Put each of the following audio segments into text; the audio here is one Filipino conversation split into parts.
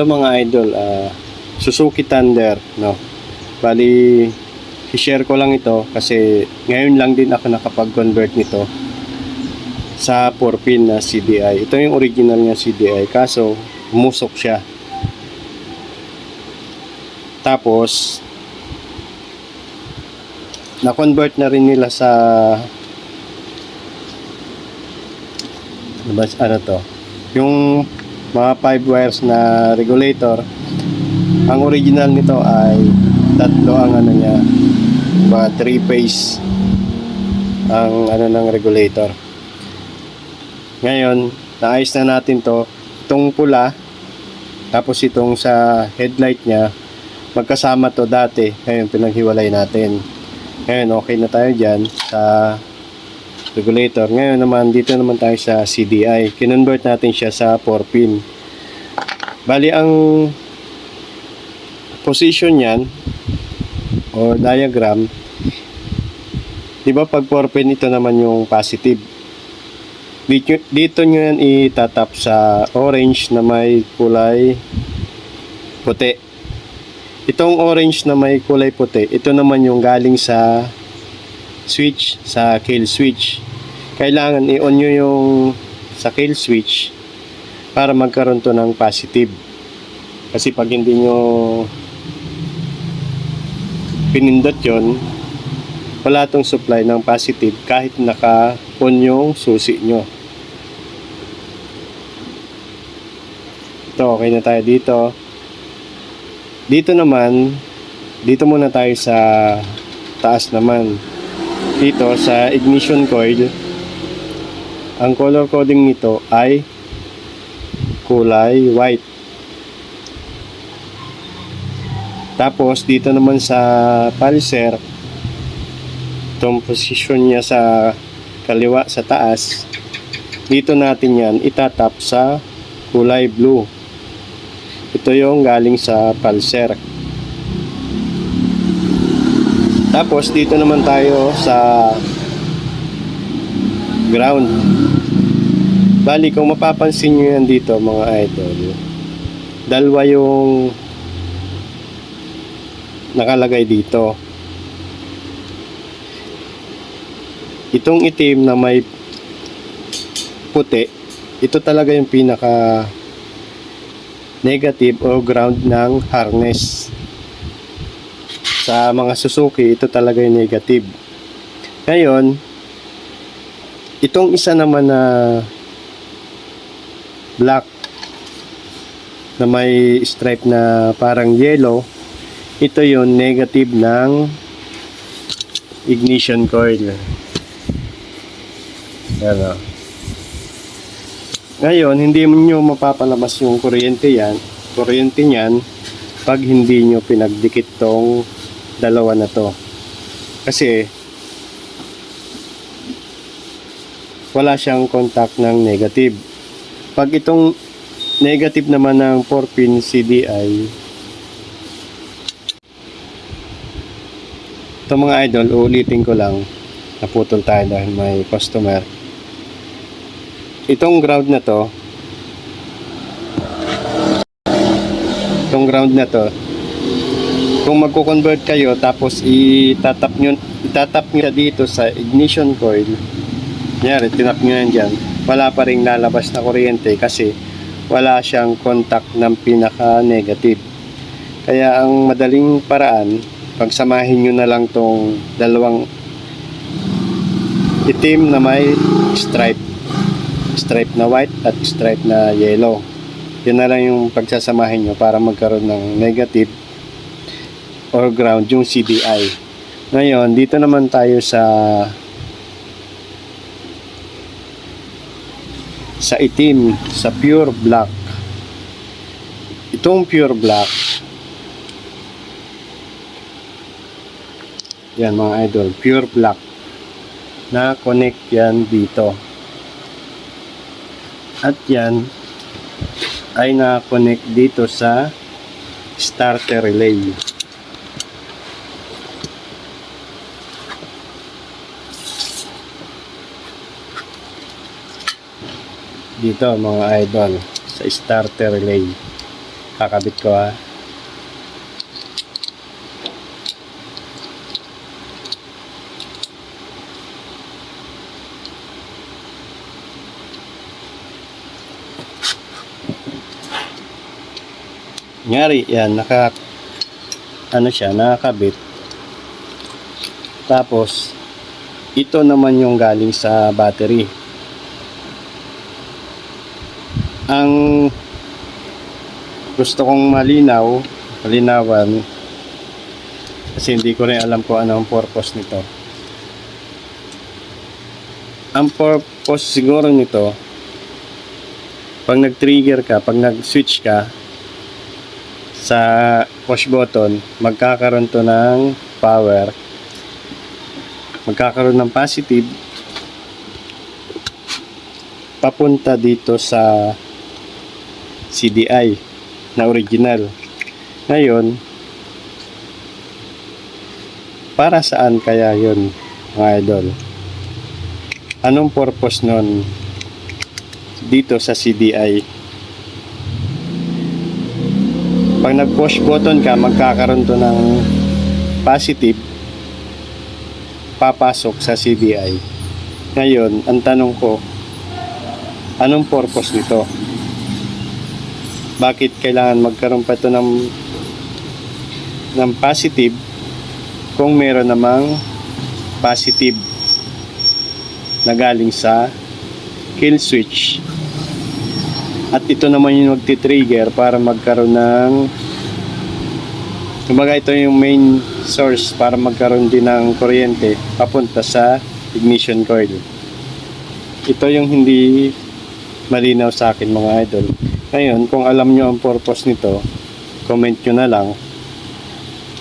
Ito mga idol, Suzuki Thunder, no. Bali, i-share ko lang ito kasi ngayon lang din ako nakapag-convert nito sa 4-pin na CDI. Ito yung original niya CDI, kaso umusok siya. Tapos na-convert na rin nila sa ano to, yung mga 5 wires na regulator. Ang original nito ay tatlo ang ano niya, mga 3 phase ang ano ng regulator. Ngayon naayos na natin to, itong pula tapos itong sa headlight niya magkasama to dati, ngayon pinaghiwalay natin. Ngayon okay na tayo dyan sa regulator. Ngayon naman dito naman tayo sa CDI, kinonvert natin siya sa 4-pin. Bali ang position yan o diagram, di ba pag 4-pin ito naman yung positive, dito nyo yan itatap sa orange na may kulay puti. Itong orange na may kulay puti, ito naman yung galing sa switch, sa kill switch. Kailangan i-on nyo yung sa kill switch para magkaroon to ng positive. Kasi pag hindi nyo pinindot yon, wala tong supply ng positive kahit naka-on yung susi nyo. Ito, okay na tayo dito. Dito naman, dito muna tayo sa taas naman. Dito sa ignition coil, ang color coding nito ay kulay white. Tapos dito naman sa pulser, itong position niya sa kaliwa sa taas, dito natin yan itatap sa kulay blue. Ito yung galing sa pulser. Tapos dito naman tayo sa ground. Bali kung mapapansin nyo yan dito mga idol, dalawa yung nakalagay dito. Itong itim na may puti, ito talaga yung pinaka negative o ground ng harness. Sa mga Suzuki, ito talaga yung negative. Ngayon, itong isa naman na black na may stripe na parang yellow, ito yung negative ng ignition coil. Yan o. Ngayon, hindi nyo mapapalabas yung kuryente niyan pag hindi nyo pinagdikit tong dalawa na to. Kasi wala siyang contact ng negative. Pag itong negative naman ng 4-pin CDI, ito mga idol, ulitin ko lang, naputol tayo dahil may customer. Itong ground na to, kung magko-convert kayo tapos itatap nyo dito sa ignition coil, nyari, tinap nyo yan dyan, wala pa rin lalabas na kuryente kasi wala siyang contact ng pinaka negative. Kaya ang madaling paraan, pagsamahin nyo na lang tong dalawang itim na may stripe na white at stripe na yellow. Yun na lang yung pagsasamahin nyo para magkaroon ng negative or ground yung CDI. Ngayon, dito naman tayo sa itim, sa pure black. Itong pure black, yan mga idol, pure black na connect yan dito. At yan ay na-connect dito sa starter relay. Dito mga idol, sa starter relay. Kakabit ko ha. Nyari, yan, nakakabit. Tapos, ito naman yung galing sa battery. Ang gusto kong malinawan, kasi hindi ko rin alam kung ano ang purpose nito. Ang purpose siguro nito, pag nag-trigger ka, pag nag-switch ka sa push button, magkakaroon to ng power, magkakaroon ng positive papunta dito sa CDI na original. Ngayon, para saan kaya yun, mga idol? Anong purpose nun dito sa CDI? Pag nag-push button ka, magkakaroon to ng positive papasok sa CDI. Ngayon, ang tanong ko, anong purpose nito? Bakit kailangan magkaroon pa ito ng positive kung meron namang positive na galing sa kill switch? At ito naman yung magti-trigger para magkaroon ng, kumbaga ito yung main source para magkaroon din ng kuryente papunta sa ignition coil. Ito yung hindi malinaw sa akin, mga idol. Ngayon, kung alam nyo ang purpose nito, comment nyo na lang.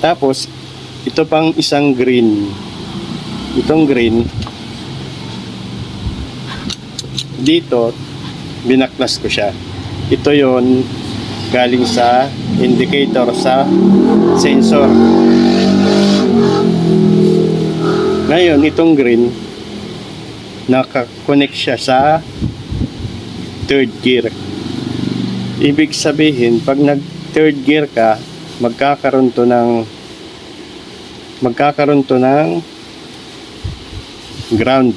Tapos, ito pang isang green. Itong green, dito, binaklas ko siya. Ito yon galing sa indicator sa sensor. Ngayon, itong green, nakakonect siya sa third gear. Ibig sabihin, pag nag third gear ka, magkakaroon to ng ground.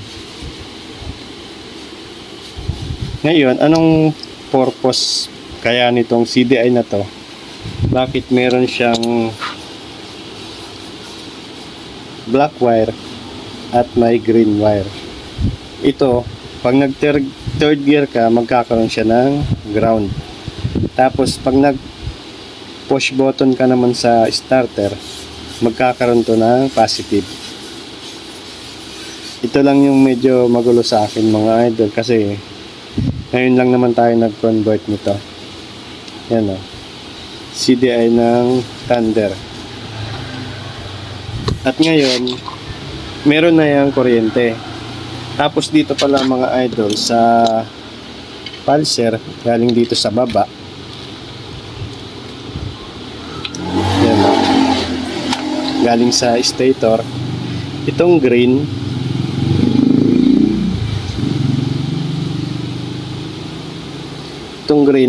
Ngayon, anong purpose kaya nitong CDI na to? Bakit meron siyang black wire at may green wire? Ito, pag nag third gear ka, magkakaroon siya ng ground. Tapos pag nag push button ka naman sa starter, magkakaroon to ng positive. Ito lang yung medyo magulo sa akin, mga idol, kasi ngayon lang naman tayo nag-convert nito. Yan o, CDI ng Thunder. At ngayon, meron na yung kuryente. Tapos dito pala, mga idol, sa pulser, galing dito sa baba. Yan o, galing sa stator. Itong green,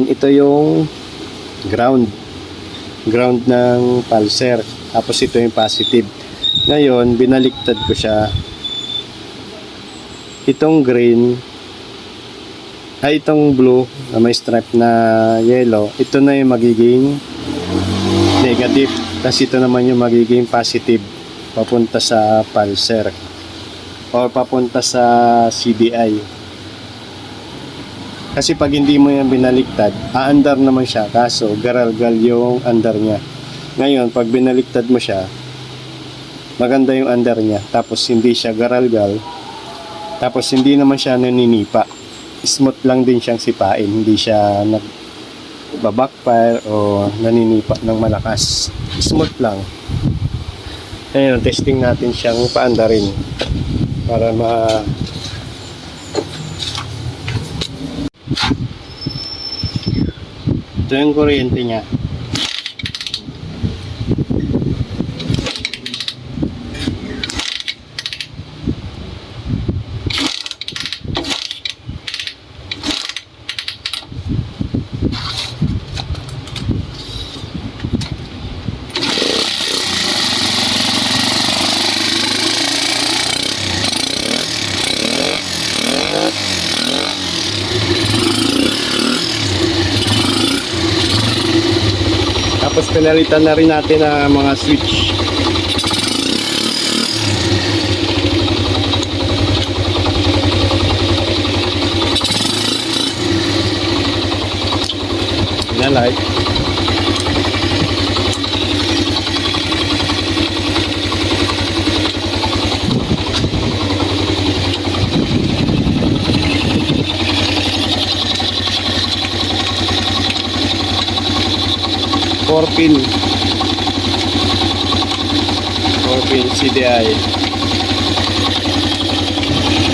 ito yung ground ng pulser. Tapos ito yung positive. Ngayon, binaliktad ko siya. Itong green, itong blue na may stripe na yellow, ito na yung magiging negative. Tapos ito naman yung magiging positive papunta sa pulser or papunta sa CDI. Kasi pag hindi mo yan binaliktad, aandar naman siya, kaso garalgal yung andar niya. Ngayon, pag binaliktad mo siya, maganda yung andar niya, tapos hindi siya garalgal, tapos hindi naman siya naninipa. Smooth lang din siyang sipain, hindi siya nagbabackfire o naninipa ng malakas. Smooth lang. Ngayon, testing natin siyang paandarin para ito yung kuryente niya. pinalitan na rin natin ang mga switch. Na light. Four pin CDI.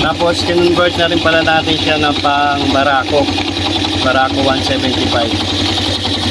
Tapos kinonvert na rin pala natin siya ng pang Barako 175.